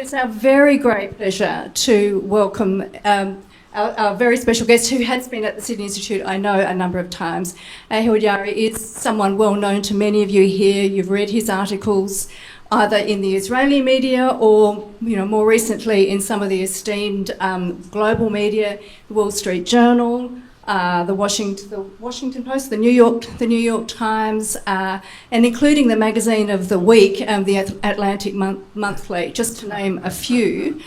It's our very great pleasure to welcome our very special guest who has been at the Sydney Institute, I know, a number of times. Ehud Yaari is someone well known to many of you here. You've read his articles either in the Israeli media or, more recently in some of the esteemed global media, the Wall Street Journal, the Washington Post, the New York Times, and including the magazine of the week, the Atlantic Monthly, just to name a few.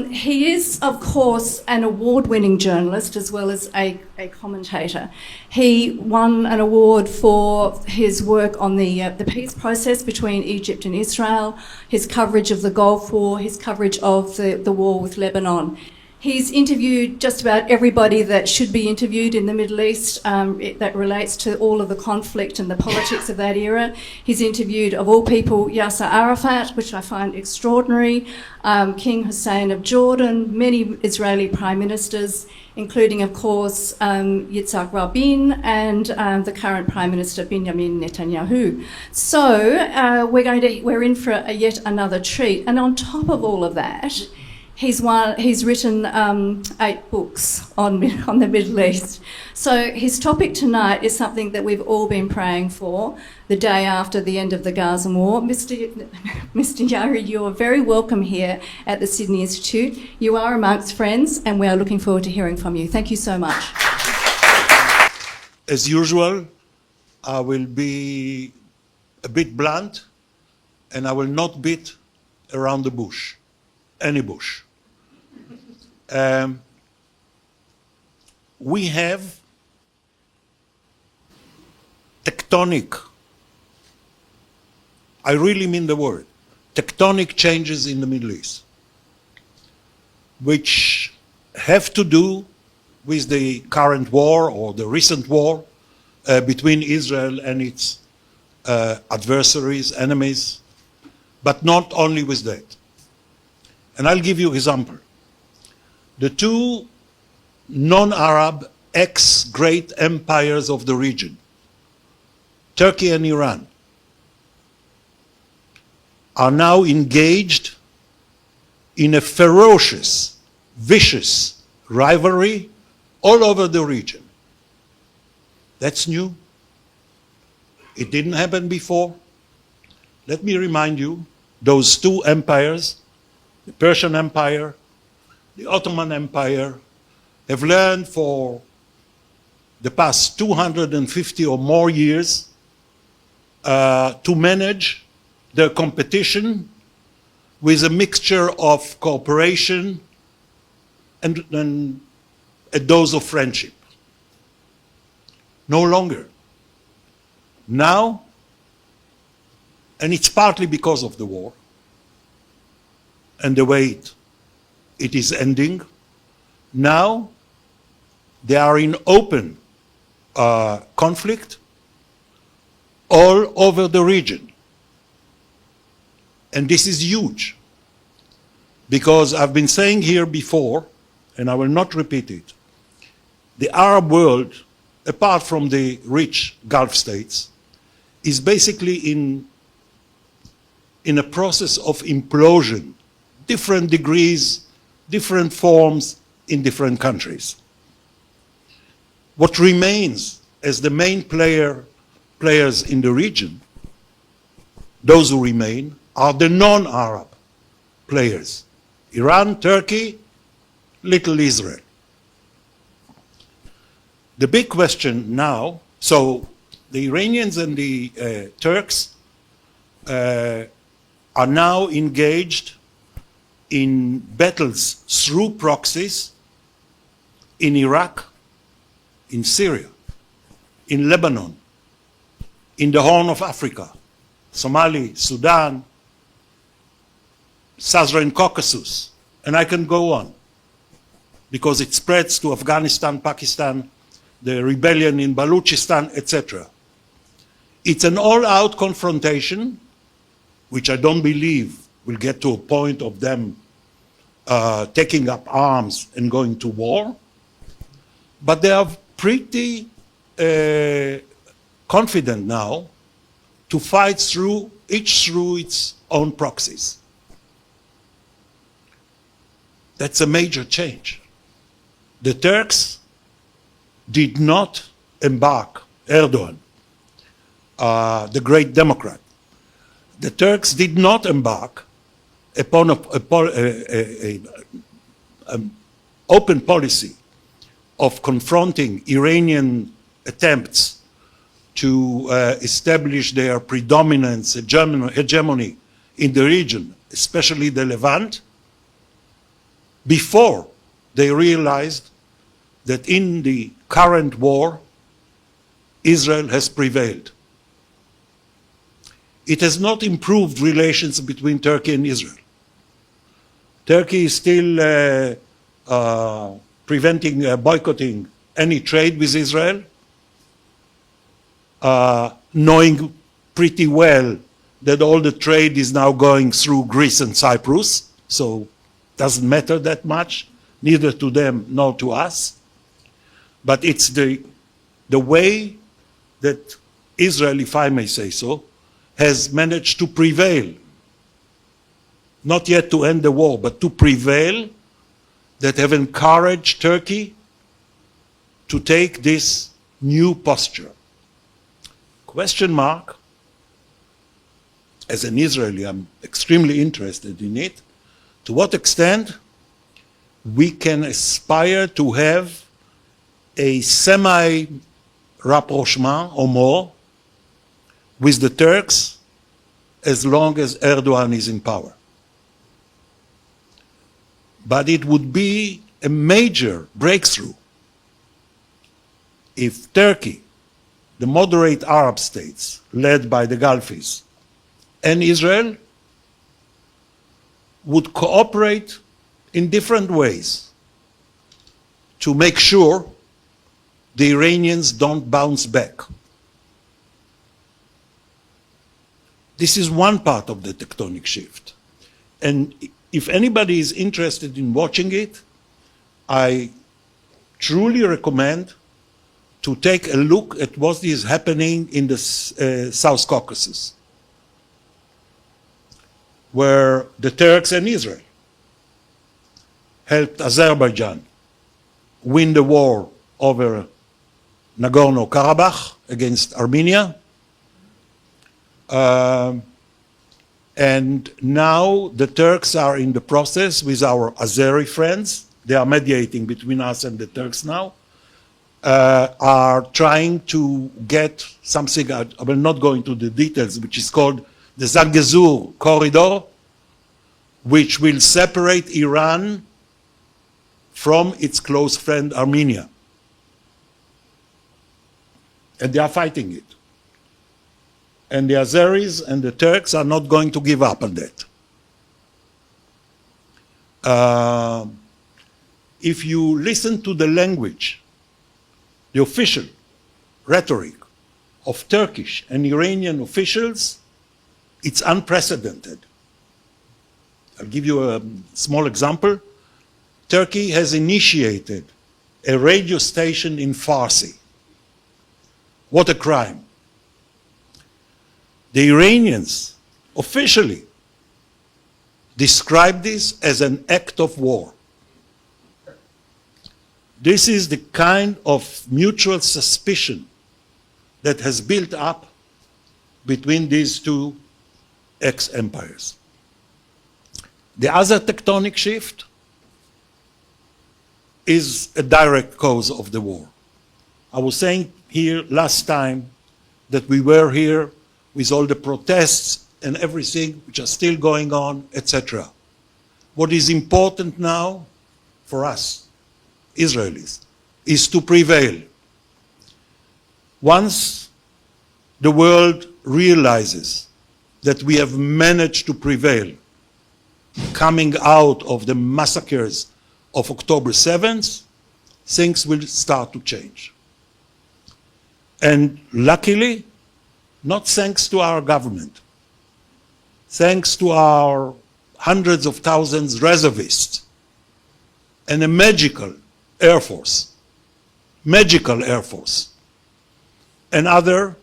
He is, of course, an award-winning journalist as well as a commentator. He won an award for his work on the peace process between Egypt and Israel, his coverage of the Gulf War, his coverage of the war with Lebanon. He's interviewed just about everybody that should be interviewed in the Middle East that relates to all of the conflict and the politics of that era. He's interviewed, of all people, Yasser Arafat, which I find extraordinary, King Hussein of Jordan, many Israeli prime ministers, including, of course, Yitzhak Rabin and the current Prime Minister Benjamin Netanyahu. So we're in for yet another treat. And on top of all of that, he's written 8 books on the Middle East. So his topic tonight is something that we've all been praying for the day after the end of the Gaza war. Mr. Yaari, you are very welcome here at the Sydney Institute. You are amongst friends, and we are looking forward to hearing from you. Thank you so much. As usual, I will be a bit blunt, and I will not beat around the bush, any bush. We have tectonic, I really mean the word, tectonic changes in the Middle East, which have to do with the current war or the recent war between Israel and its adversaries, enemies, but not only with that. And I'll give you an example. The two non-Arab ex-great empires of the region, Turkey and Iran, are now engaged in a ferocious, vicious rivalry all over the region. That's new. It didn't happen before. Let me remind you, those two empires, the Persian Empire, the Ottoman Empire, have learned for the past 250 or more years to manage their competition with a mixture of cooperation and a dose of friendship. No longer. Now, and it's partly because of the war and the way it is ending, now they are in open conflict all over the region. And this is huge, because I've been saying here before, and I will not repeat it, the Arab world, apart from the rich Gulf states, is basically in a process of implosion, different degrees, different forms in different countries. What remains as the main players in the region, those who remain, are the non-Arab players. Iran, Turkey, little Israel. The big question now, so the Iranians and the Turks are now engaged in battles through proxies in Iraq, in Syria, in Lebanon, in the Horn of Africa, Somalia, Sudan, Southern Caucasus, and I can go on, because it spreads to Afghanistan, Pakistan, the rebellion in Balochistan, etc. It's an all-out confrontation, which I don't believe will get to a point of them taking up arms and going to war, but they are pretty confident now to fight through its own proxies. That's a major change. The Turks did not embark, Erdogan, the great Democrat, the Turks did not embark upon an open policy of confronting Iranian attempts to establish their predominance, hegemony in the region, especially the Levant, before they realized that in the current war, Israel has prevailed. It has not improved relations between Turkey and Israel. Turkey is still boycotting any trade with Israel, knowing pretty well that all the trade is now going through Greece and Cyprus, so it doesn't matter that much, neither to them nor to us. But it's the way that Israel, if I may say so, has managed to prevail, not yet to end the war, but to prevail, that have encouraged Turkey to take this new posture. Question mark, as an Israeli, I'm extremely interested in it, to what extent we can aspire to have a semi-rapprochement or more with the Turks as long as Erdogan is in power. But it would be a major breakthrough if Turkey, the moderate Arab states led by the Gulfis, and Israel would cooperate in different ways to make sure the Iranians don't bounce back. This is one part of the tectonic shift. And if anybody is interested in watching it, I truly recommend to take a look at what is happening in the South Caucasus, where the Turks and Israel helped Azerbaijan win the war over Nagorno-Karabakh against Armenia. And now the Turks are in the process with our Azeri friends, they are mediating between us and the Turks now, are trying to get something, I will not go into the details, which is called the Zangezur corridor, which will separate Iran from its close friend Armenia. And they are fighting it. And the Azeris and the Turks are not going to give up on that. If you listen to the language, the official rhetoric of Turkish and Iranian officials, it's unprecedented. I'll give you a small example. Turkey has initiated a radio station in Farsi. What a crime. The Iranians officially describe this as an act of war. This is the kind of mutual suspicion that has built up between these two ex-empires. The other tectonic shift is a direct cause of the war. I was saying here last time that we were here with all the protests and everything which are still going on, etc. What is important now for us, Israelis, is to prevail. Once the world realizes that we have managed to prevail, coming out of the massacres of October 7th, things will start to change. And luckily, not thanks to our government, thanks to our hundreds of thousands reservists and a magical Air Force, and other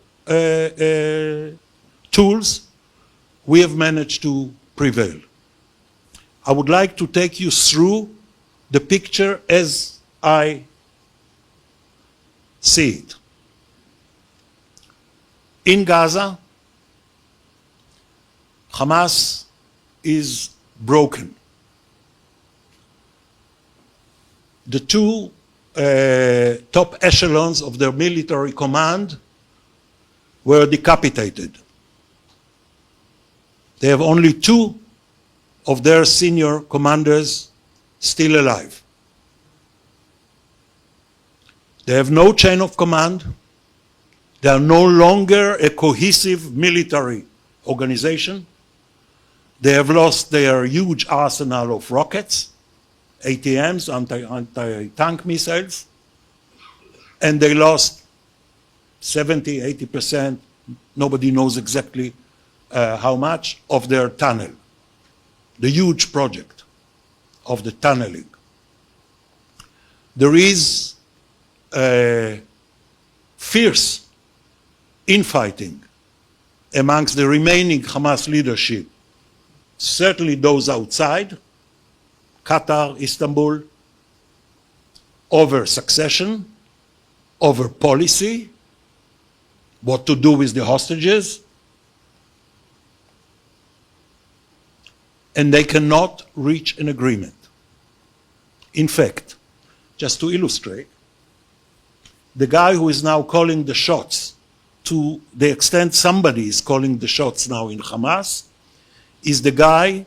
tools, we have managed to prevail. I would like to take you through the picture as I see it. In Gaza, Hamas is broken. The two top echelons of their military command were decapitated. They have only two of their senior commanders still alive. They have no chain of command. They are no longer a cohesive military organization. They have lost their huge arsenal of rockets, ATMs, anti-tank missiles, and they lost 70, 80%, nobody knows exactly how much, of their tunnel, the huge project of the tunneling. There is fierce infighting amongst the remaining Hamas leadership, certainly those outside, Qatar, Istanbul, over succession, over policy, what to do with the hostages, and they cannot reach an agreement. In fact, just to illustrate, the guy who is now calling the shots, to the extent somebody is calling the shots now in Hamas, is the guy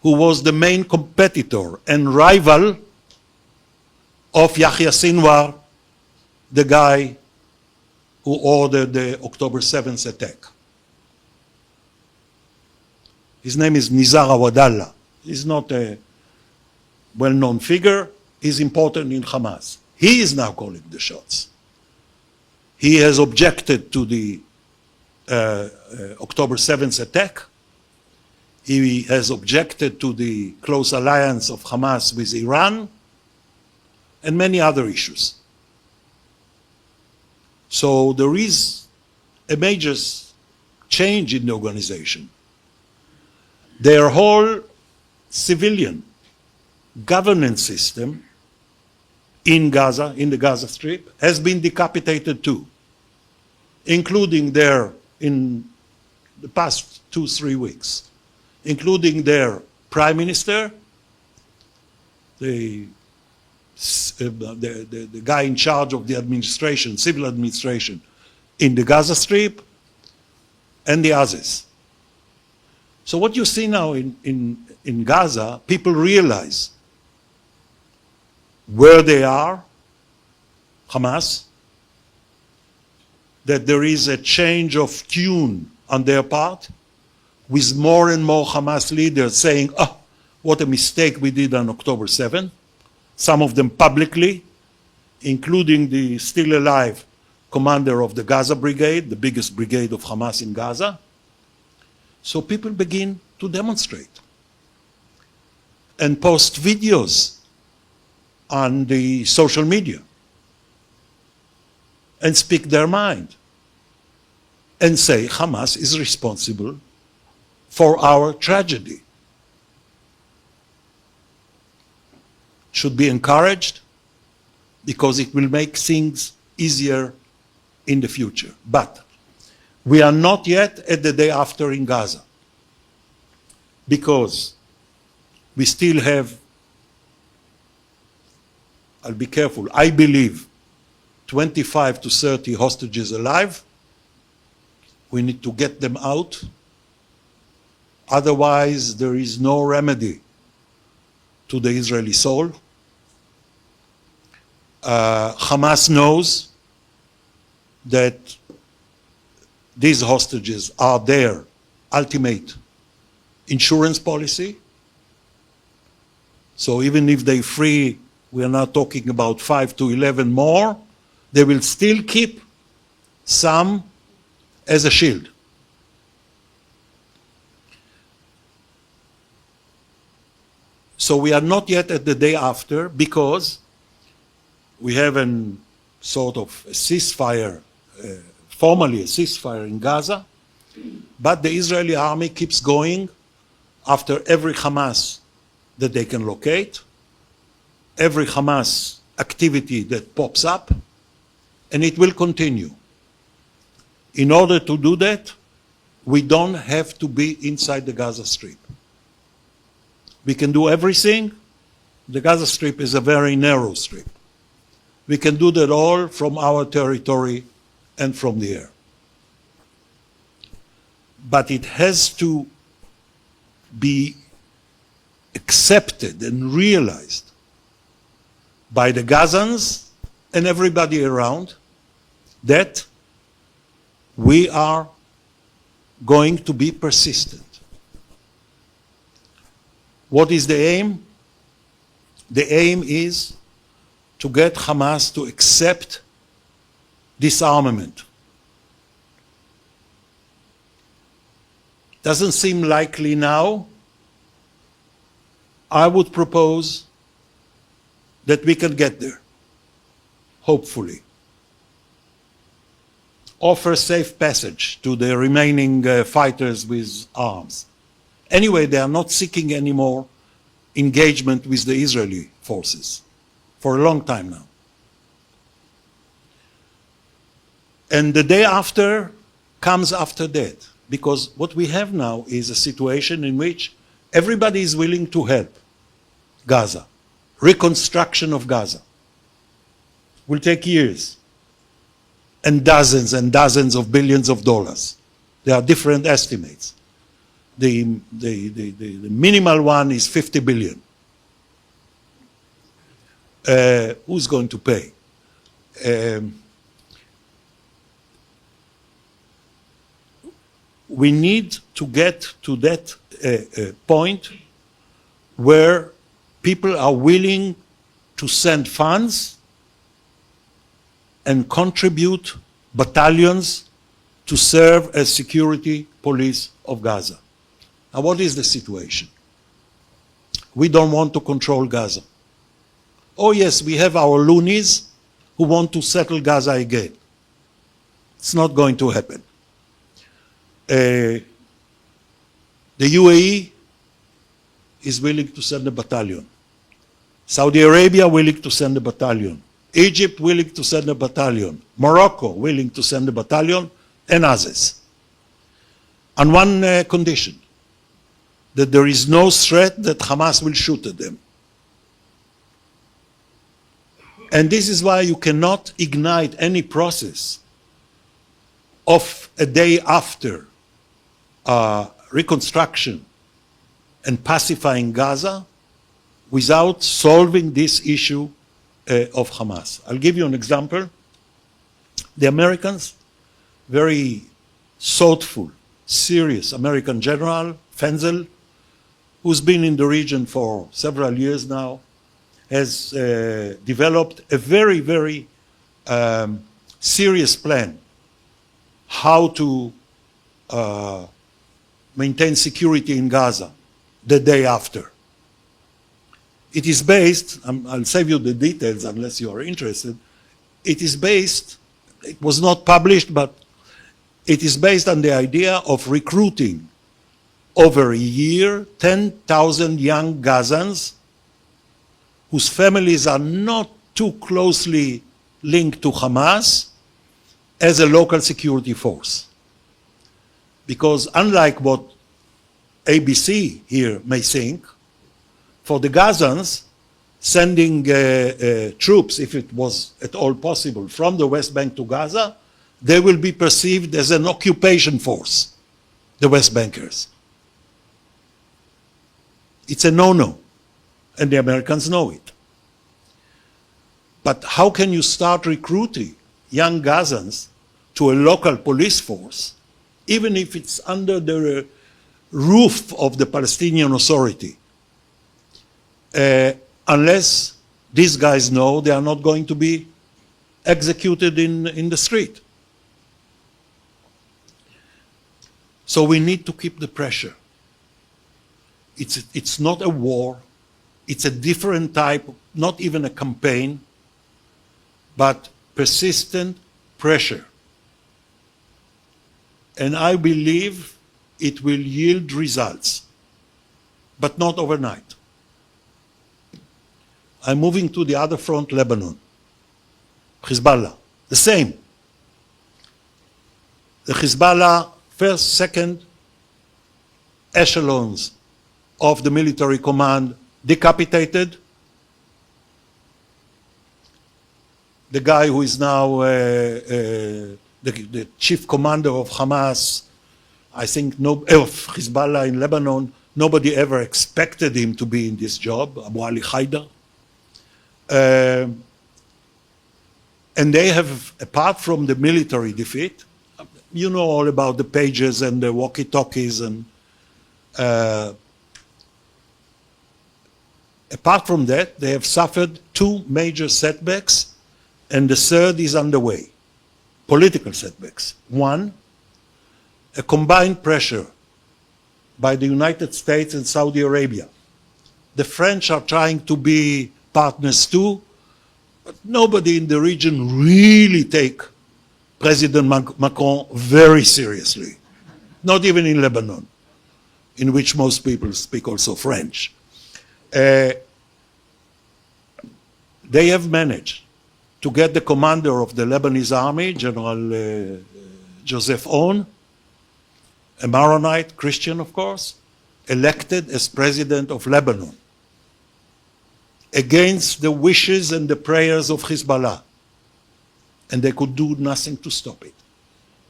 who was the main competitor and rival of Yahya Sinwar, the guy who ordered the October 7th attack. His name is Nizar Awadallah. He's not a well-known figure. He's important in Hamas. He is now calling the shots. He has objected to the October 7th attack. He has objected to the close alliance of Hamas with Iran and many other issues. So there is a major change in the organization. Their whole civilian governance system in Gaza, in the Gaza Strip, has been decapitated too, including their, in the past 2-3 weeks, including their prime minister, the guy in charge of the administration, civil administration in the Gaza Strip, and the others. So what you see now in Gaza, people realize where they are, Hamas, that there is a change of tune on their part, with more and more Hamas leaders saying, oh, what a mistake we did on October 7th. Some of them publicly, including the still alive commander of the Gaza Brigade, the biggest brigade of Hamas in Gaza. So people begin to demonstrate and post videos on the social media and speak their mind and say Hamas is responsible for our tragedy. Should be encouraged because it will make things easier in the future. But we are not yet at the day after in Gaza, because we still have, I'll be careful, I believe 25 to 30 hostages alive. We need to get them out. Otherwise, there is no remedy to the Israeli soul. Hamas knows that these hostages are their ultimate insurance policy. So even if they free, we are now talking about 5 to 11 more, they will still keep some as a shield. So we are not yet at the day after, because we have a sort of a ceasefire, formally a ceasefire in Gaza, but the Israeli army keeps going after every Hamas that they can locate, every Hamas activity that pops up, and it will continue. In order to do that, we don't have to be inside the Gaza Strip. We can do everything. The Gaza Strip is a very narrow strip. We can do that all from our territory and from the air. But it has to be accepted and realized by the Gazans and everybody around that we are going to be persistent. What is the aim? The aim is to get Hamas to accept disarmament. Doesn't seem likely now. I would propose that we can get there, hopefully. Offer safe passage to the remaining fighters with arms. Anyway, they are not seeking any more engagement with the Israeli forces for a long time now. And the day after comes after that, because what we have now is a situation in which everybody is willing to help Gaza. Reconstruction of Gaza will take years and dozens of billions of dollars. There are different estimates. The minimal one is 50 billion. Who's going to pay? We need to get to that point where people are willing to send funds and contribute battalions to serve as security police of Gaza. Now, what is the situation? We don't want to control Gaza. Oh yes, we have our loonies who want to settle Gaza again. It's not going to happen. The UAE is willing to send a battalion. Saudi Arabia willing to send a battalion. Egypt willing to send a battalion. Morocco willing to send a battalion, and others. On one condition, that there is no threat that Hamas will shoot at them. And this is why you cannot ignite any process of a day after reconstruction and pacifying Gaza without solving this issue of Hamas. I'll give you an example. The Americans, very thoughtful, serious American general, Fenzel, who's been in the region for several years now, has developed a very serious plan how to maintain security in Gaza the day after. It is based, I'll save you the details unless you are interested, it is based, it was not published, but it is based on the idea of recruiting over a year 10,000 young Gazans whose families are not too closely linked to Hamas as a local security force. Because unlike what ABC here may think, for the Gazans, sending troops, if it was at all possible, from the West Bank to Gaza, they will be perceived as an occupation force, the West Bankers. It's a no-no, and the Americans know it. But how can you start recruiting young Gazans to a local police force, even if it's under the roof of the Palestinian Authority, unless these guys know they are not going to be executed in the street? So we need to keep the pressure. It's not a war. It's a different type, not even a campaign, but persistent pressure. And I believe it will yield results, but not overnight. I'm moving to the other front, Lebanon. Hezbollah, the same. The Hezbollah first, second echelons of the military command decapitated. The guy who is now the chief commander of Hamas, I think, of Hezbollah in Lebanon, nobody ever expected him to be in this job, Abu Ali Haidar. And they have, apart from the military defeat, you know all about the pages and the walkie-talkies, and apart from that, they have suffered two major setbacks, and the third is underway. Political setbacks. One, a combined pressure by the United States and Saudi Arabia. The French are trying to be partners too, but nobody in the region really take President Macron very seriously. Not even in Lebanon, in which most people speak also French. They have managed to get the commander of the Lebanese army, General Joseph Aoun, a Maronite Christian, of course, elected as president of Lebanon against the wishes and the prayers of Hezbollah. And they could do nothing to stop it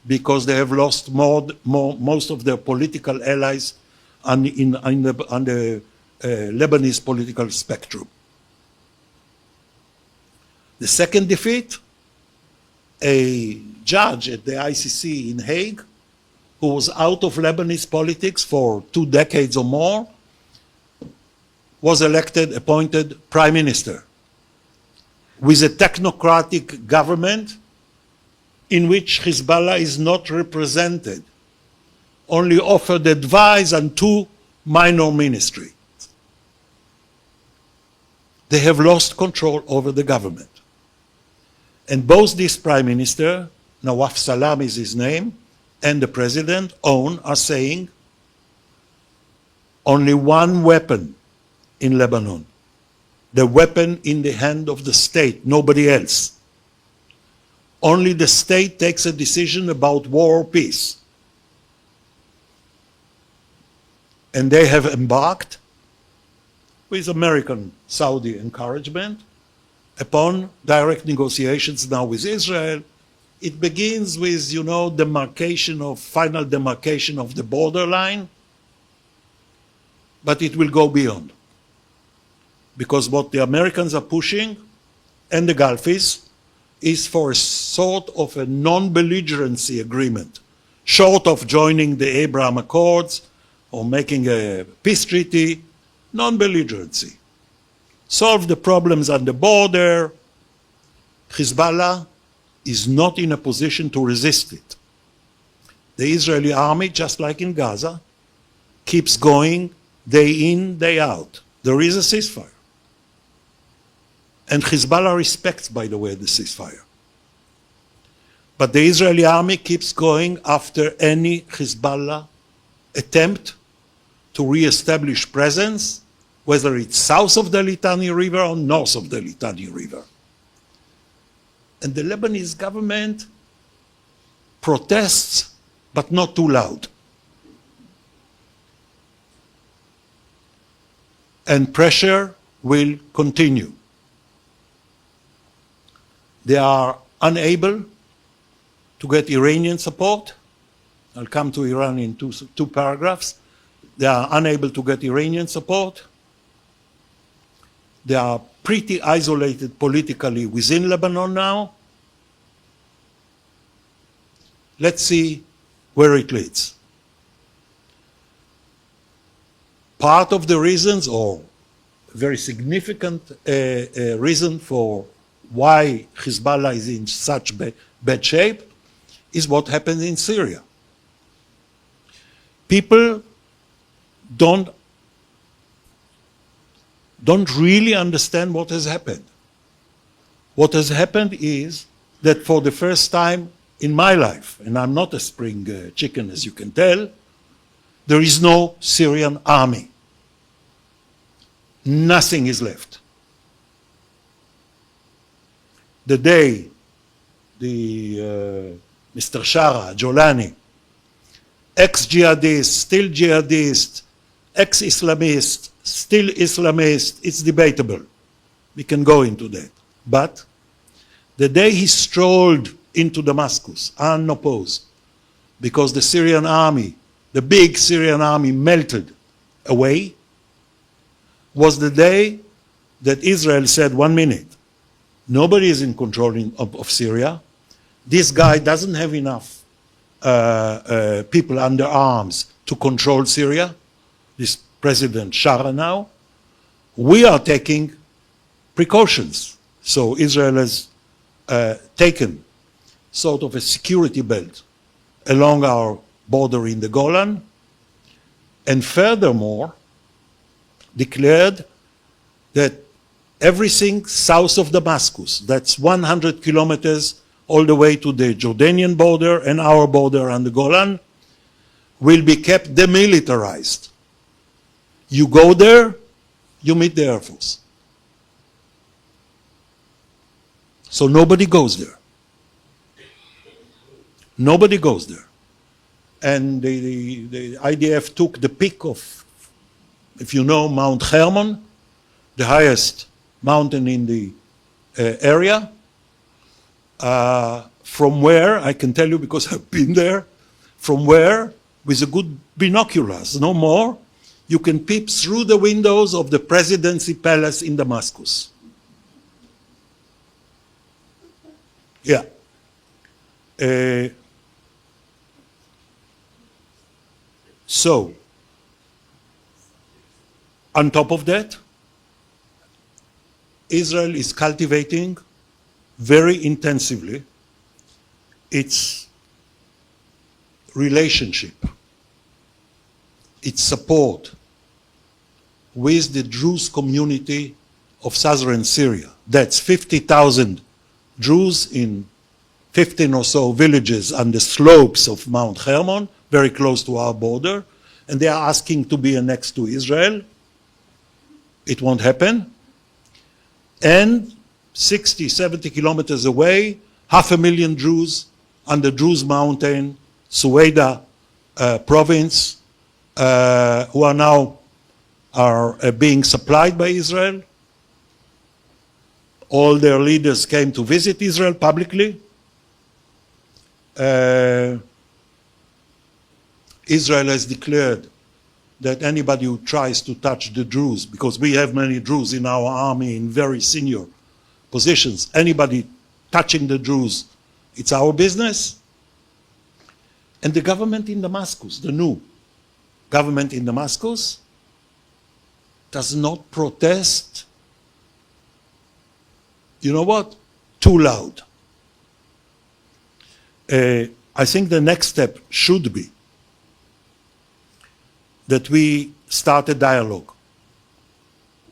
because they have lost most of their political allies on the Lebanese political spectrum. The second defeat, a judge at the ICC in Hague, who was out of Lebanese politics for 2 decades or more, was elected, appointed prime minister with a technocratic government in which Hezbollah is not represented, only offered advice on 2 minor ministries. They have lost control over the government. And both this prime minister, Nawaf Salam is his name, and the president, Aoun, are saying only one weapon in Lebanon, the weapon in the hand of the state, nobody else. Only the state takes a decision about war or peace. And they have embarked, with American Saudi encouragement, upon direct negotiations now with Israel. It begins with, you know, final demarcation of the borderline, but it will go beyond. Because what the Americans are pushing, and the Gulfies, is for a sort of a non-belligerency agreement, short of joining the Abraham Accords or making a peace treaty, non-belligerency. Solve the problems on the border. Hezbollah is not in a position to resist it. The Israeli army, just like in Gaza, keeps going day in, day out. There is a ceasefire. And Hezbollah respects, by the way, the ceasefire. But the Israeli army keeps going after any Hezbollah attempt to re-establish presence, whether it's south of the Litani River or north of the Litani River. And the Lebanese government protests, but not too loud. And pressure will continue. They are unable to get Iranian support. I'll come to Iran in two paragraphs. They are unable to get Iranian support. They are pretty isolated politically within Lebanon now. Let's see where it leads. Part of the reasons, or a very significant reason for why Hezbollah is in such bad shape, is what happened in Syria. People don't really understand what has happened. What has happened is that for the first time in my life, and I'm not a spring chicken as you can tell, there is no Syrian army. Nothing is left. the day Mr. Shara, Jolani, ex-jihadist, still jihadist, ex-Islamist, still Islamist, it's debatable. We can go into that. But the day he strolled into Damascus, unopposed, because the Syrian army, the big Syrian army melted away, was the day that Israel said, 1 minute, nobody is in control of Syria. This guy doesn't have enough people under arms to control Syria, this President Shara now. We are taking precautions. So Israel has taken sort of a security belt along our border in the Golan, and furthermore declared that everything south of Damascus, that's 100 kilometers all the way to the Jordanian border and our border on the Golan, will be kept demilitarized. You go there, you meet the Air Force. So nobody goes there. Nobody goes there. And the IDF took the peak of, if you know, Mount Hermon, the highest mountain in the area, from where, I can tell you because I've been there, from where, with a good binoculars, no more, you can peep through the windows of the presidency palace in Damascus. Yeah. So, on top of that, Israel is cultivating very intensively its relationship, its support with the Druze community of southern Syria. That's 50,000 Druze in 15 or so villages on the slopes of Mount Hermon, very close to our border, and they are asking to be annexed to Israel. It won't happen. And 60, 70 kilometers away, 500,000 Druze on the Druze mountain, Suwaida province, who are now being supplied by Israel. All their leaders came to visit Israel publicly. Israel has declared that anybody who tries to touch the Druze, because we have many Druze in our army in very senior positions, anybody touching the Druze, it's our business. And the government in Damascus, the new government in Damascus, does not protest, you know what, too loud. I think the next step should be that we start a dialogue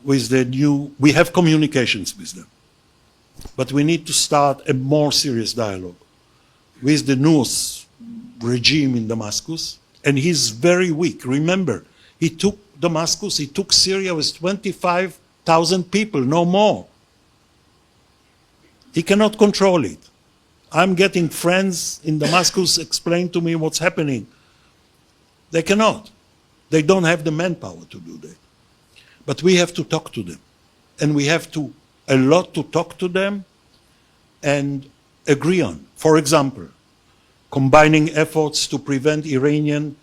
with the new, we have communications with them, but we need to start a more serious dialogue with the new regime in Damascus, and he's very weak. Remember, he took Damascus, he took Syria with 25,000 people, no more. He cannot control it. I'm getting friends in Damascus explain to me what's happening. They cannot. They don't have the manpower to do that. But we have to talk to them. And we have to, a lot to talk to them and agree on. For example, combining efforts to prevent Iranian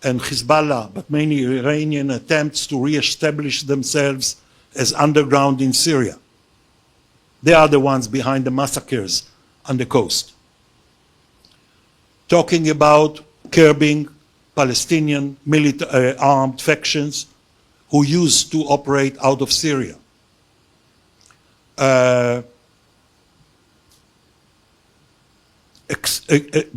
and Hezbollah, but mainly Iranian attempts to re-establish themselves as underground in Syria. They are the ones behind the massacres on the coast. Talking about curbing Palestinian armed factions who used to operate out of Syria.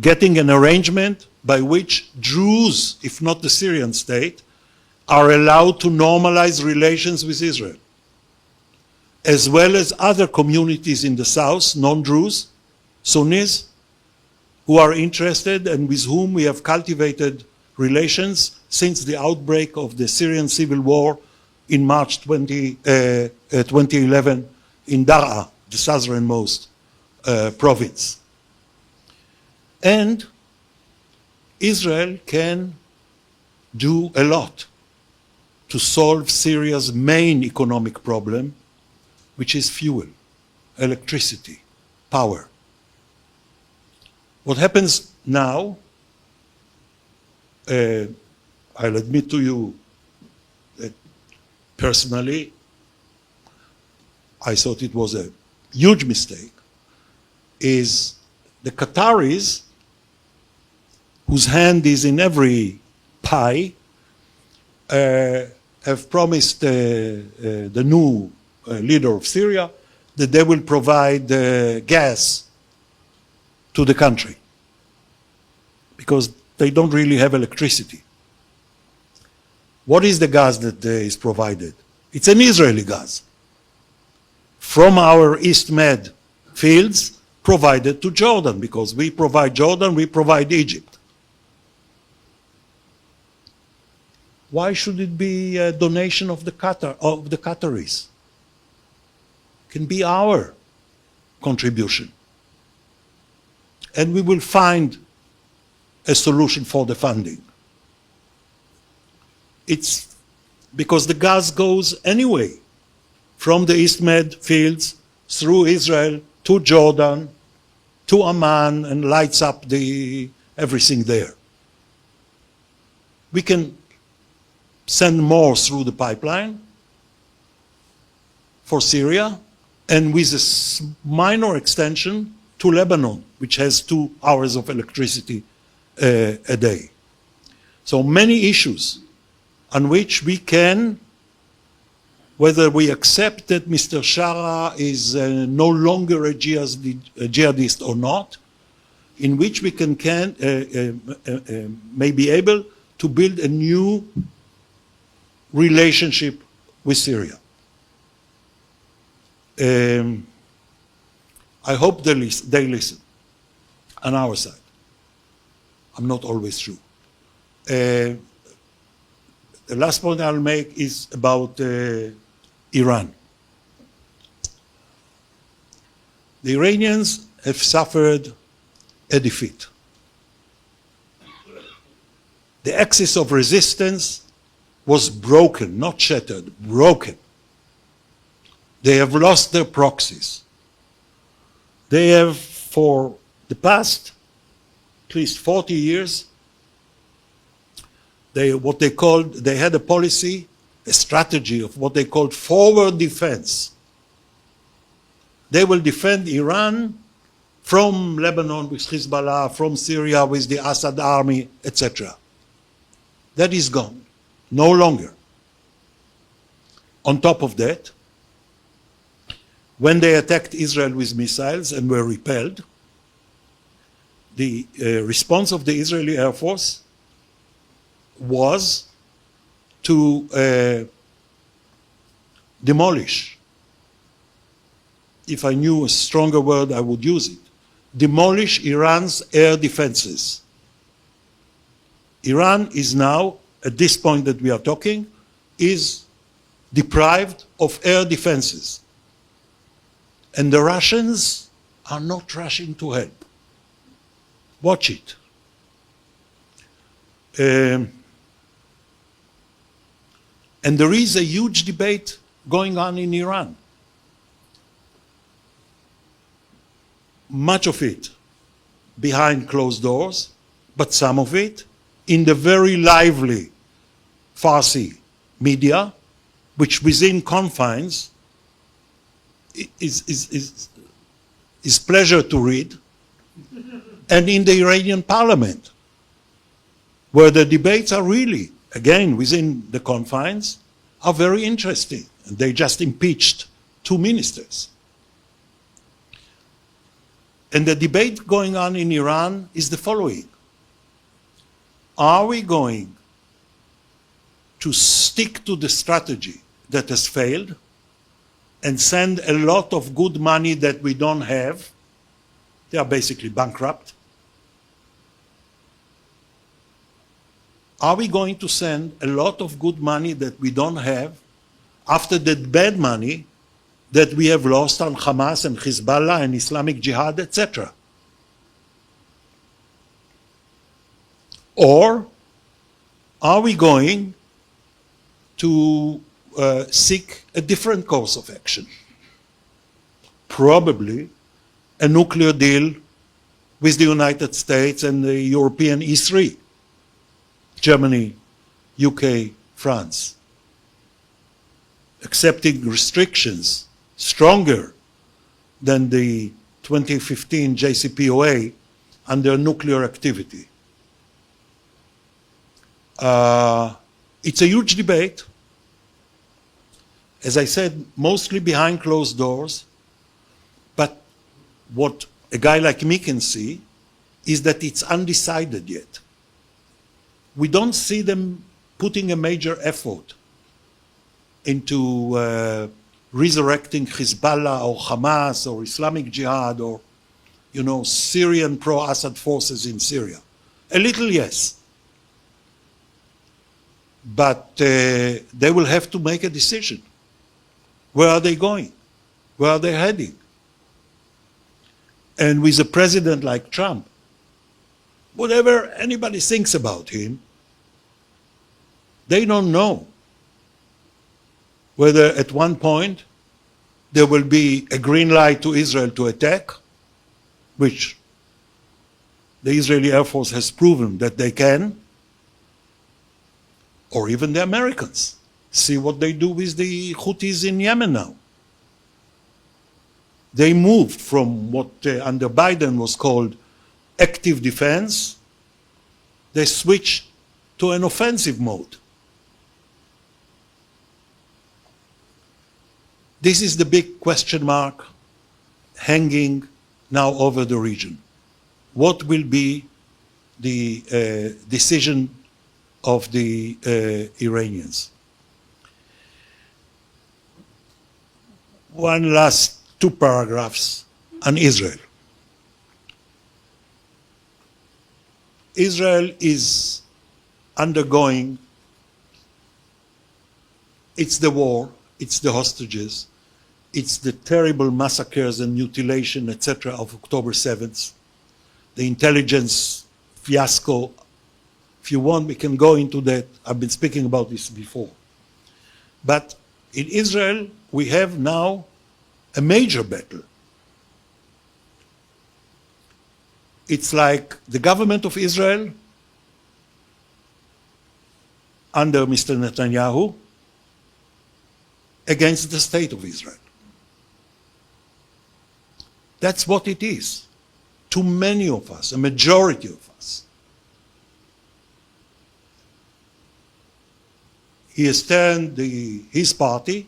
Getting an arrangement by which Druze, if not the Syrian state, are allowed to normalize relations with Israel, as well as other communities in the south, non-Druze, Sunnis, who are interested and with whom we have cultivated relations since the outbreak of the Syrian civil war in March 2011 in Daraa, the southernmost province. And Israel can do a lot to solve Syria's main economic problem, which is fuel, electricity, power. What happens now, I'll admit to you that personally, I thought it was a huge mistake, is the Qataris, whose hand is in every pie, have promised the new leader of Syria that they will provide gas to the country because they don't really have electricity. What is the gas that is provided? It's an Israeli gas from our East Med fields provided to Jordan, because we provide Jordan, we provide Egypt. Why should it be a donation of the Qataris? It can be our contribution. And we will find a solution for the funding. It's because the gas goes anyway from the East Med fields through Israel to Jordan to Amman and lights up everything there. We can send more through the pipeline for Syria, and with a minor extension to Lebanon, which has 2 hours of electricity a day. So many issues on which we can, whether we accept that Mr. Shara is no longer a jihadist or not, in which we may be able to build a new relationship with Syria. I hope they listen on our side. I'm not always true. The last point I'll make is about Iran. The Iranians have suffered a defeat. The axis of resistance was broken, not shattered, broken. They have lost their proxies. They have, for the past at least 40 years, they had a policy, a strategy of what they called forward defense. They will defend Iran from Lebanon with Hezbollah, from Syria with the Assad army, etc. That is gone, no longer. On top of that, when they attacked Israel with missiles and were repelled, the response of the Israeli Air Force was to demolish. If I knew a stronger word, I would use it. Demolish Iran's air defenses. Iran is now, at this point that we are talking, is deprived of air defenses. And the Russians are not rushing to help. Watch it. And there is a huge debate going on in Iran. Much of it behind closed doors, but some of it in the very lively Farsi media, which within confines is pleasure to read, and in the Iranian parliament, where the debates are really, again, within the confines, are very interesting. And they just impeached 2 ministers. And the debate going on in Iran is the following. Are we going to stick to the strategy that has failed and send a lot of good money that we don't have? They are basically bankrupt. Are we going to send a lot of good money that we don't have after the bad money that we have lost on Hamas and Hezbollah and Islamic Jihad, etc.? Or are we going to seek a different course of action? Probably a nuclear deal with the United States and the European E3, Germany, UK, France, accepting restrictions stronger than the 2015 JCPOA under nuclear activity. It's a huge debate. As I said, mostly behind closed doors. But what a guy like me can see is that it's undecided yet. We don't see them putting a major effort into resurrecting Hezbollah or Hamas or Islamic Jihad or, you know, Syrian pro-Assad forces in Syria. A little, yes. But they will have to make a decision. Where are they going? Where are they heading? And with a president like Trump, whatever anybody thinks about him, they don't know whether at one point there will be a green light to Israel to attack, which the Israeli Air Force has proven that they can, or even the Americans. See what they do with the Houthis in Yemen now. They moved from what under Biden was called active defense. They switched to an offensive mode. This is the big question mark hanging now over the region. What will be the decision of the Iranians? One last 2 paragraphs on Israel. Israel is undergoing, it's the war, it's the hostages, it's the terrible massacres and mutilation, etc., of October 7th, the intelligence fiasco. If you want, we can go into that. I've been speaking about this before. But in Israel, we have now a major battle. It's like the government of Israel under Mr. Netanyahu against the state of Israel. That's what it is to many of us, a majority of us. He has turned his party,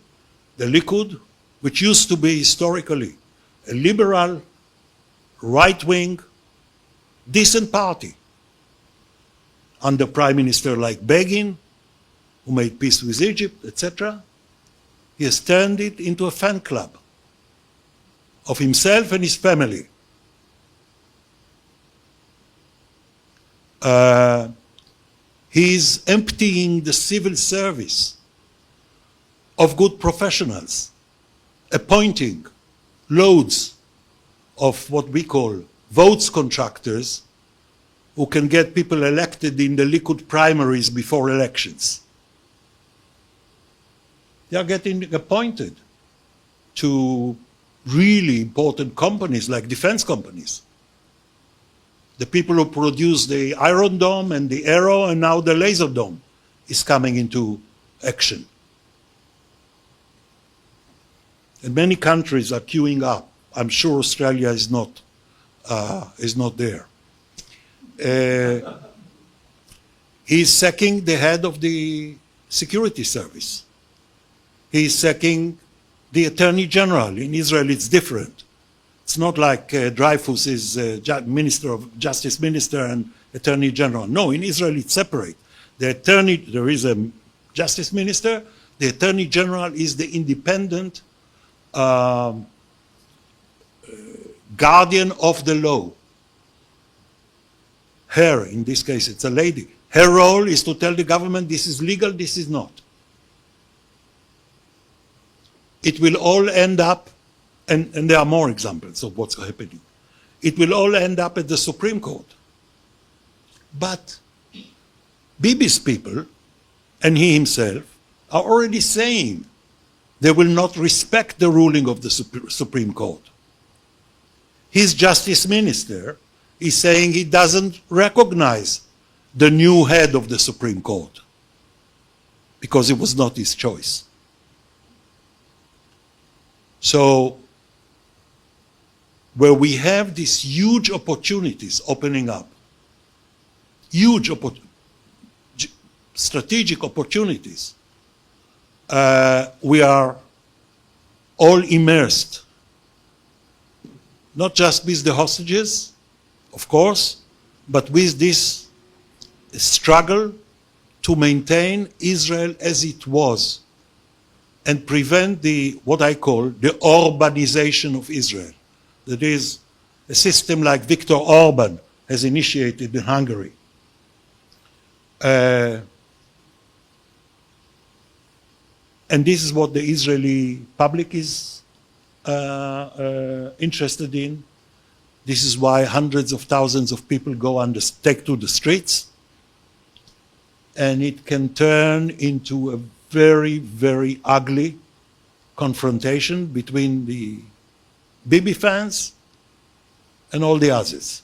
the Likud, which used to be historically a liberal, right-wing, decent party, under Prime Minister like Begin, who made peace with Egypt, etc. He has turned it into a fan club of himself and his family. He is emptying the civil service of good professionals, appointing loads of what we call votes contractors who can get people elected in the Likud primaries before elections. They are getting appointed to really important companies like defense companies. The people who produce the Iron Dome and the Arrow and now the Laser Dome is coming into action. And many countries are queuing up. I'm sure Australia is not there. He's sacking the head of the security service. He's sacking the Attorney General. In Israel, it's different. It's not like Dreyfus is Justice Minister and Attorney General. No, in Israel, it's separate. There is a Justice Minister. The Attorney General is the independent guardian of the law. Her, in this case, it's a lady. Her role is to tell the government this is legal, this is not. it will all end up, and there are more examples of what's happening, it will all end up at the Supreme Court. But Bibi's people, and he himself, are already saying they will not respect the ruling of the Supreme Court. His justice minister is saying he doesn't recognize the new head of the Supreme Court because it was not his choice. So, where we have these huge opportunities opening up, huge strategic opportunities, we are all immersed, not just with the hostages, of course, but with this struggle to maintain Israel as it was and prevent what I call the Orbanization of Israel. That is a system like Viktor Orban has initiated in Hungary. And this is what the Israeli public is interested in. This is why hundreds of thousands of people take to the streets. And it can turn into a very, very ugly confrontation between the Bibi fans and all the others.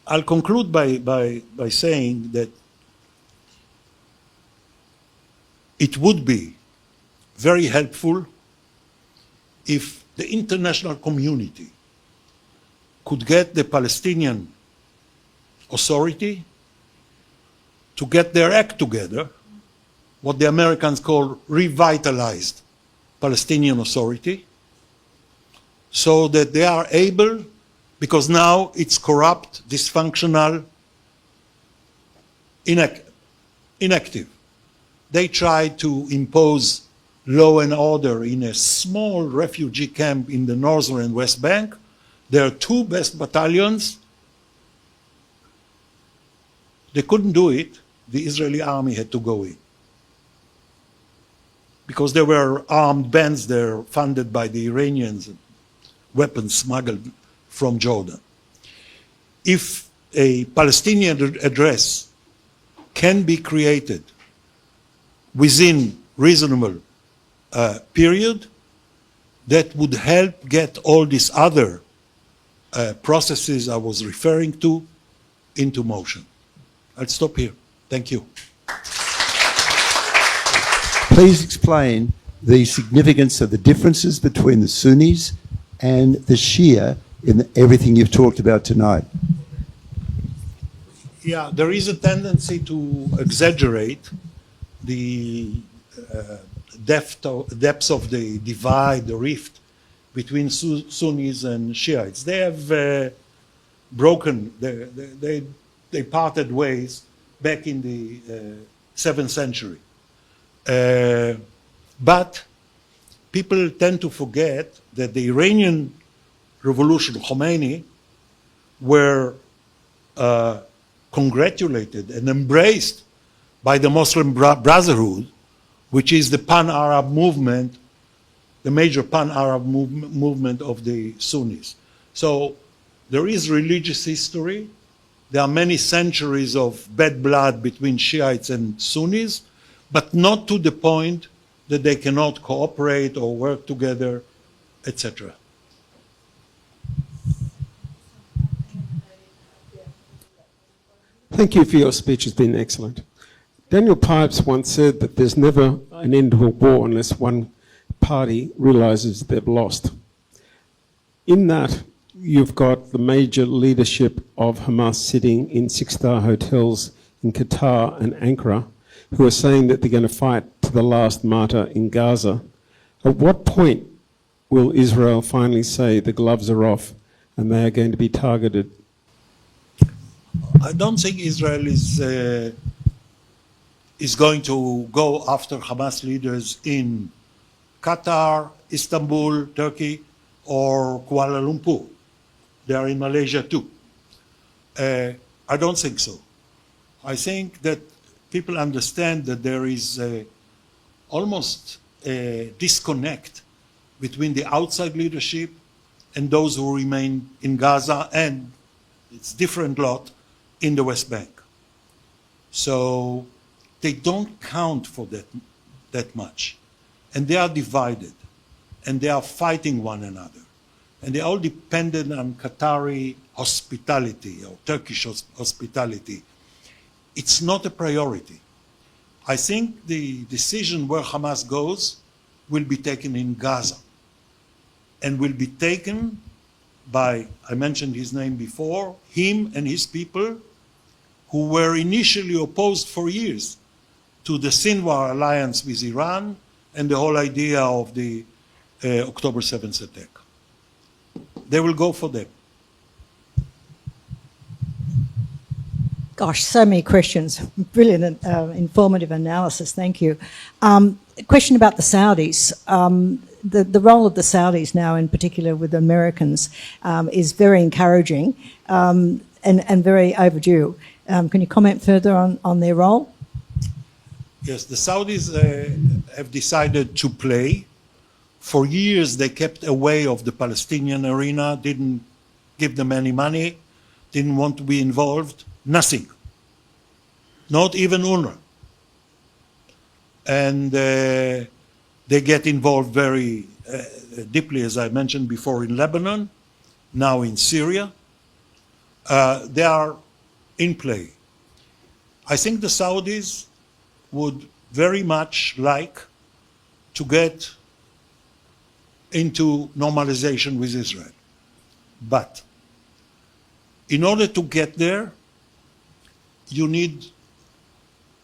I'll conclude by saying that it would be very helpful if the international community could get the Palestinian Authority to get their act together, what the Americans call revitalized Palestinian Authority, so that they are able, because now it's corrupt, dysfunctional, inactive. They tried to impose law and order in a small refugee camp in the northern and West Bank. Their two best battalions, they couldn't do it. The Israeli army had to go in. Because there were armed bands there funded by the Iranians, and weapons smuggled from Jordan. If a Palestinian address can be created within reasonable period, that would help get all these other processes I was referring to into motion. I'll stop here. Thank you. Please explain the significance of the differences between the Sunnis and the Shia in everything you've talked about tonight. Yeah, there is a tendency to exaggerate the depths of the divide, the rift between Sunnis and Shiites. They have broken, they parted ways back in the 7th century. But people tend to forget that the Iranian revolution, Khomeini, were congratulated and embraced by the Muslim Brotherhood, which is the pan-Arab movement, the major pan-Arab movement of the Sunnis. So there is religious history. There are many centuries of bad blood between Shiites and Sunnis, but not to the point that they cannot cooperate or work together, etc. Thank you for your speech. It's been excellent. Daniel Pipes once said that there's never an end to a war unless one party realizes they've lost. In that, you've got the major leadership of Hamas sitting in six-star hotels in Qatar and Ankara, who are saying that they're going to fight to the last martyr in Gaza. At what point will Israel finally say the gloves are off and they are going to be targeted? I don't think Israel is going to go after Hamas leaders in Qatar, Istanbul, Turkey, or Kuala Lumpur. They are in Malaysia too. I don't think so. I think that people understand that there is almost a disconnect between the outside leadership and those who remain in Gaza, and it's different lot in the West Bank. So they don't count for that much. And they are divided. And they are fighting one another. And they all dependent on Qatari hospitality or Turkish hospitality. It's not a priority. I think the decision where Hamas goes will be taken in Gaza and will be taken by, I mentioned his name before, him and his people who were initially opposed for years to the Sinwar alliance with Iran and the whole idea of the October 7th attack. They will go for them. Gosh, so many questions. Brilliant, informative analysis. Thank you. A question about the Saudis. The role of the Saudis now, in particular with the Americans, is very encouraging and very overdue. Can you comment further on their role? Yes, the Saudis have decided to play. For years, they kept away of the Palestinian arena, didn't give them any money, didn't want to be involved, nothing. Not even UNRWA. And they get involved very deeply, as I mentioned before, in Lebanon, now in Syria. They are in play. I think the Saudis would very much like to get into normalization with Israel. But in order to get there, you need,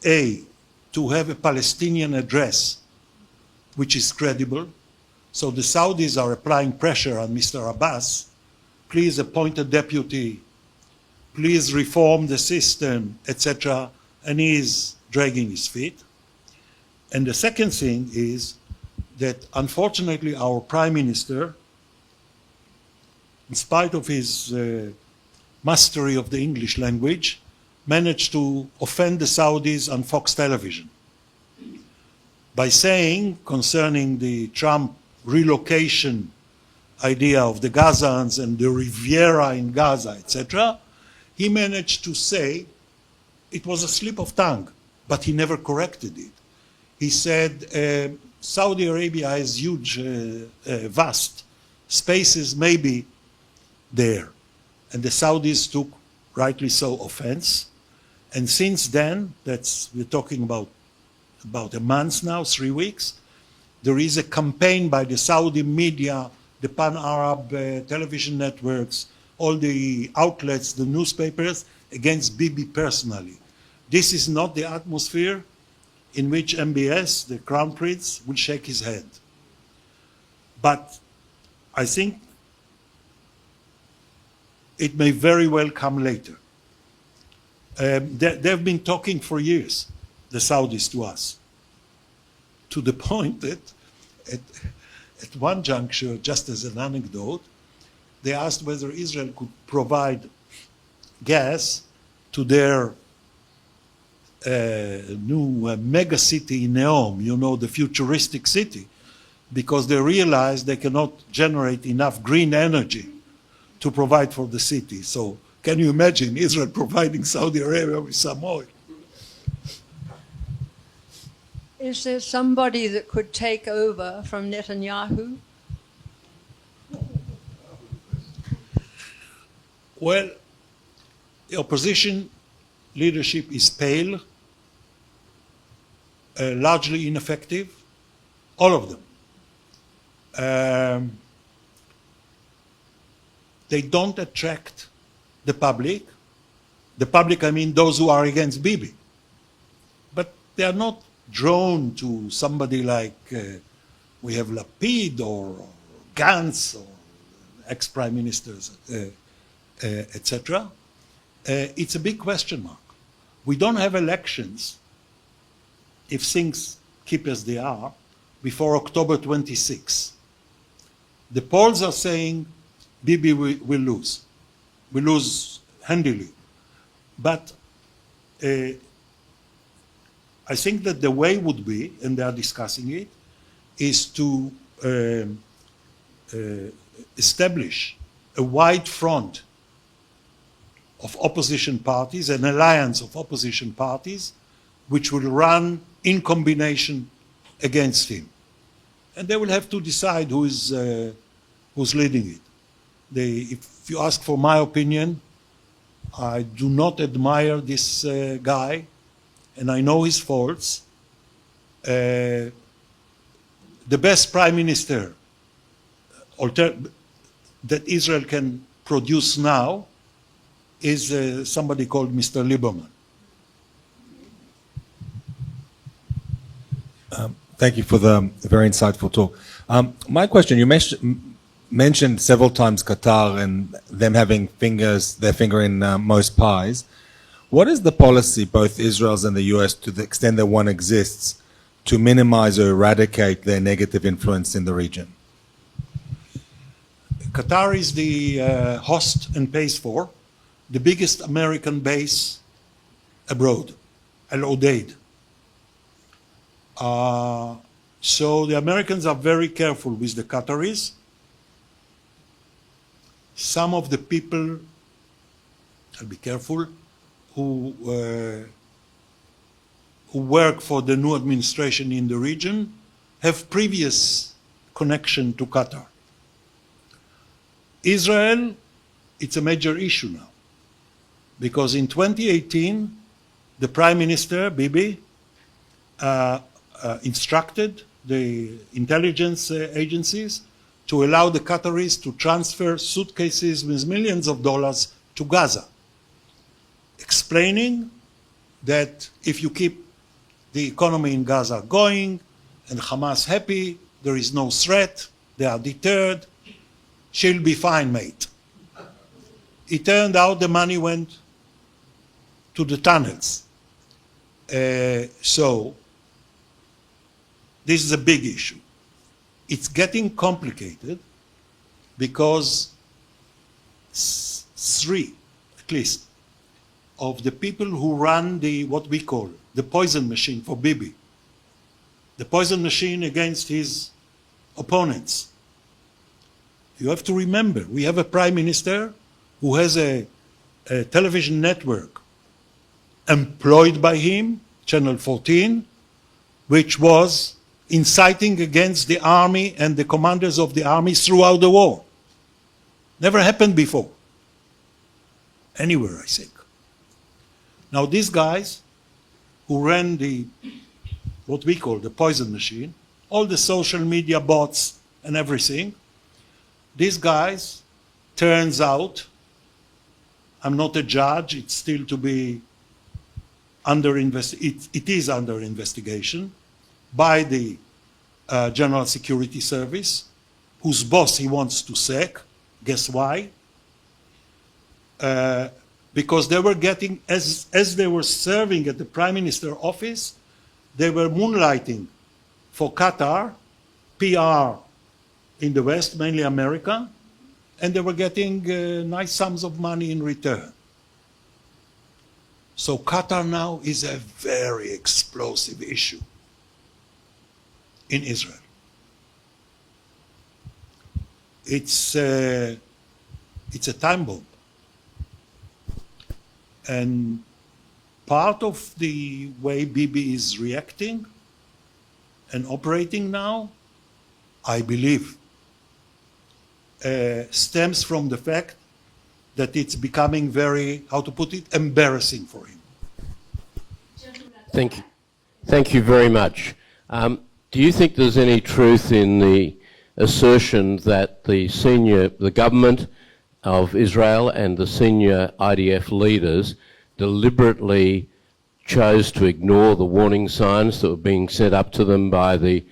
to have a Palestinian address which is credible. So the Saudis are applying pressure on Mr. Abbas. Please appoint a deputy. Please reform the system, etc. And he is dragging his feet. And the second thing is that unfortunately our Prime Minister, in spite of his mastery of the English language, managed to offend the Saudis on Fox television by saying, concerning the Trump relocation idea of the Gazans and the Riviera in Gaza, etc., he managed to say it was a slip of tongue, but he never corrected it. He said, Saudi Arabia has huge, vast spaces maybe there. And the Saudis took, rightly so, offense. And since then, we're talking about a month now, 3 weeks, there is a campaign by the Saudi media, the pan-Arab television networks, all the outlets, the newspapers, against Bibi personally. This is not the atmosphere in which MBS, the Crown Prince, will shake his head. But I think it may very well come later. They've been talking for years, the Saudis, to us, to the point that at one juncture, just as an anecdote, they asked whether Israel could provide gas to their new mega city in Neom, you know, the futuristic city, because they realized they cannot generate enough green energy to provide for the city. So can you imagine Israel providing Saudi Arabia with some oil? Is there somebody that could take over from Netanyahu? Well, the opposition leadership is pale, largely ineffective, all of them. They don't attract the public. The public, I mean those who are against Bibi. But they are not drawn to somebody like we have Lapid or Gantz or ex-prime ministers, etc. It's a big question mark. We don't have elections, if things keep as they are, before October 26. The polls are saying Bibi will lose. We lose handily. But I think that the way would be, and they are discussing it, is to establish a wide front of opposition parties, an alliance of opposition parties, which will run in combination against him. And they will have to decide who's leading it. If you ask for my opinion, I do not admire this guy, and I know his faults. The best prime minister that Israel can produce now is somebody called Mr. Lieberman. Thank you for the very insightful talk. My question, you mentioned several times Qatar and them having their finger in most pies. What is the policy, both Israel's and the US, to the extent that one exists, to minimize or eradicate their negative influence in the region? Qatar is the host and pays for the biggest American base abroad, Al Udeid. So the Americans are very careful with the Qataris. Some of the people, I'll be careful, who work for the new administration in the region have previous connection to Qatar. Israel, it's a major issue now, because in 2018, the Prime Minister, Bibi, instructed the intelligence agencies to allow the Qataris to transfer suitcases with millions of dollars to Gaza, explaining that if you keep the economy in Gaza going and Hamas happy, there is no threat, they are deterred, she'll be fine, mate. It turned out the money went to the tunnels. So this is a big issue. It's getting complicated because three, at least, of the people who run what we call the poison machine for Bibi, the poison machine against his opponents. You have to remember, we have a prime minister who has a television network employed by him, Channel 14, which was inciting against the army and the commanders of the army throughout the war. Never happened before. Anywhere, I think. Now these guys who ran what we call the poison machine, all the social media bots and everything, these guys, turns out, I'm not a judge, it's still to be it is under investigation by the General Security Service, whose boss he wants to sack. Guess why? Because they were getting, as they were serving at the Prime Minister office, they were moonlighting for Qatar, PR in the West, mainly America, and they were getting nice sums of money in return. So Qatar now is a very explosive issue in Israel. It's a time bomb. And part of the way Bibi is reacting and operating now, I believe, stems from the fact that it's becoming very, how to put it, embarrassing for him. Thank you. Thank you very much. Do you think there's any truth in the assertion that the government of Israel and the senior IDF leaders deliberately chose to ignore the warning signs that were being sent up to them by the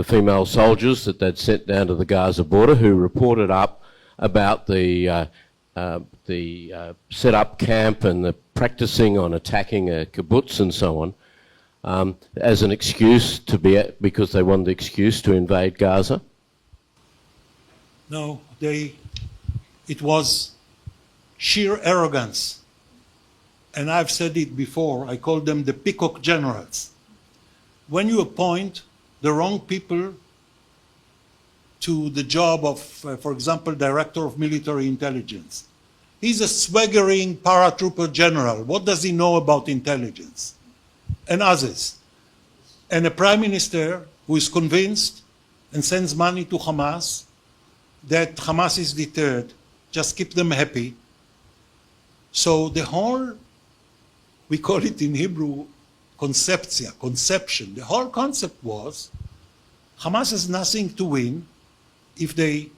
female soldiers that they'd sent down to the Gaza border, who reported up about the set-up camp and the practicing on attacking a kibbutz and so on, as an excuse because they wanted the excuse to invade Gaza? No, it was sheer arrogance and I've said it before, I call them the peacock generals. When you appoint the wrong people to the job of, for example, Director of Military Intelligence, he's a swaggering paratrooper general. What does he know about intelligence? And others. And a prime minister who is convinced and sends money to Hamas that Hamas is deterred, just keep them happy. So the whole, we call it in Hebrew, conception. The whole concept was Hamas has nothing to win if they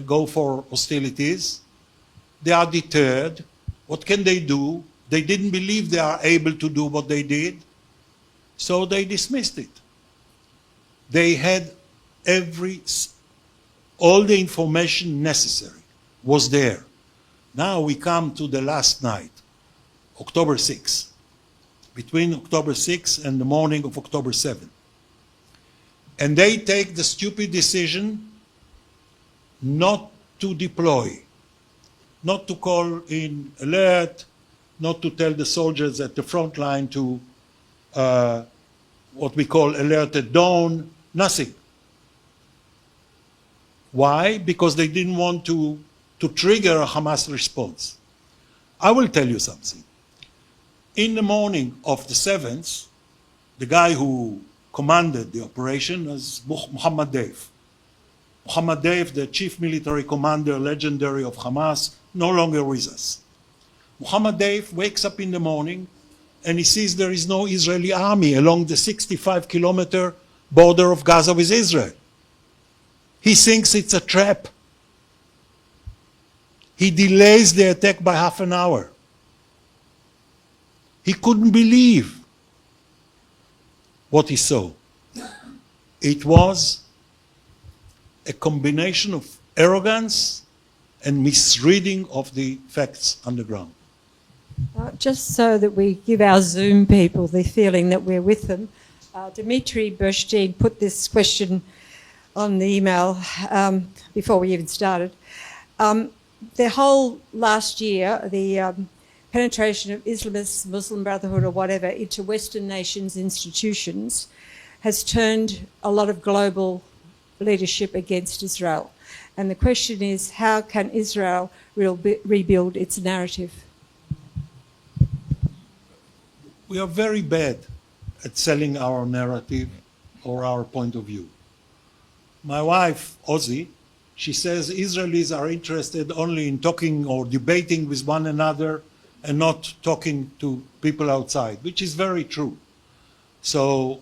go for hostilities. They are deterred. What can they do? They didn't believe they are able to do what they did, so they dismissed it. They had all the information necessary was there. Now we come to the last night, October 6th, between October 6th and the morning of October 7th. And they take the stupid decision not to deploy, not to call in alert, not to tell the soldiers at the front line to what we call alert at dawn, nothing. Why? Because they didn't want to trigger a Hamas response. I will tell you something. In the morning of the 7th, the guy who commanded the operation was Mohammed Deif. Mohammed Deif, the chief military commander, legendary of Hamas, no longer with us. Mohammed Deif wakes up in the morning and he sees there is no Israeli army along the 65-kilometer border of Gaza with Israel. He thinks it's a trap. He delays the attack by half an hour. He couldn't believe what he saw. It was a combination of arrogance and misreading of the facts on the ground. Just so that we give our Zoom people the feeling that we're with them, Dmitry Burshdin put this question on the email before we even started. The whole last year, the penetration of Islamists, Muslim Brotherhood or whatever into Western nations' institutions has turned a lot of global leadership against Israel. And the question is, how can Israel rebuild its narrative? We are very bad at selling our narrative or our point of view. My wife, Ozzy, she says Israelis are interested only in talking or debating with one another and not talking to people outside, which is very true. So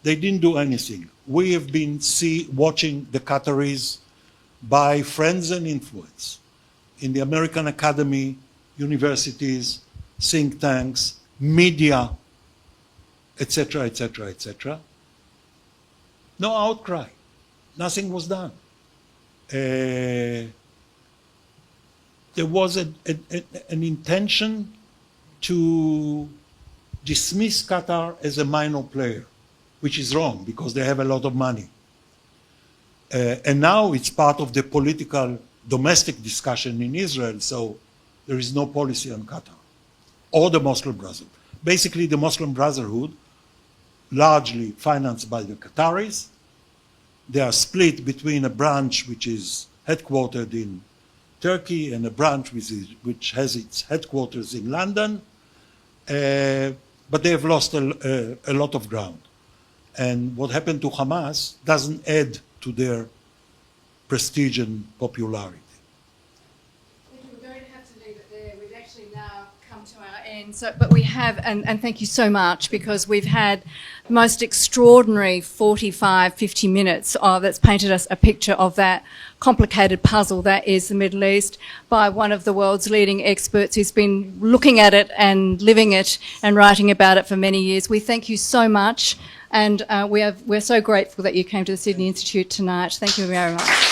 they didn't do anything. We have been watching the Qataris by friends and influence in the American Academy, universities, think tanks, media, etc., etc., etc. No outcry. Nothing was done. There was an intention to dismiss Qatar as a minor player, which is wrong because they have a lot of money. And now it's part of the political domestic discussion in Israel, so there is no policy on Qatar or the Muslim Brotherhood. Basically, the Muslim Brotherhood, largely financed by the Qataris, they are split between a branch which is headquartered in Turkey and a branch which has its headquarters in London, but they have lost a lot of ground. And what happened to Hamas doesn't add to their prestige and popularity. We're going to have to leave it there. We've actually now come to our end. So, but we have, and thank you so much, because we've had the most extraordinary 45, 50 minutes that's painted us a picture of that complicated puzzle that is the Middle East by one of the world's leading experts who's been looking at it and living it and writing about it for many years. We thank you so much, and we're so grateful that you came to the Sydney Institute tonight. Thank you very much.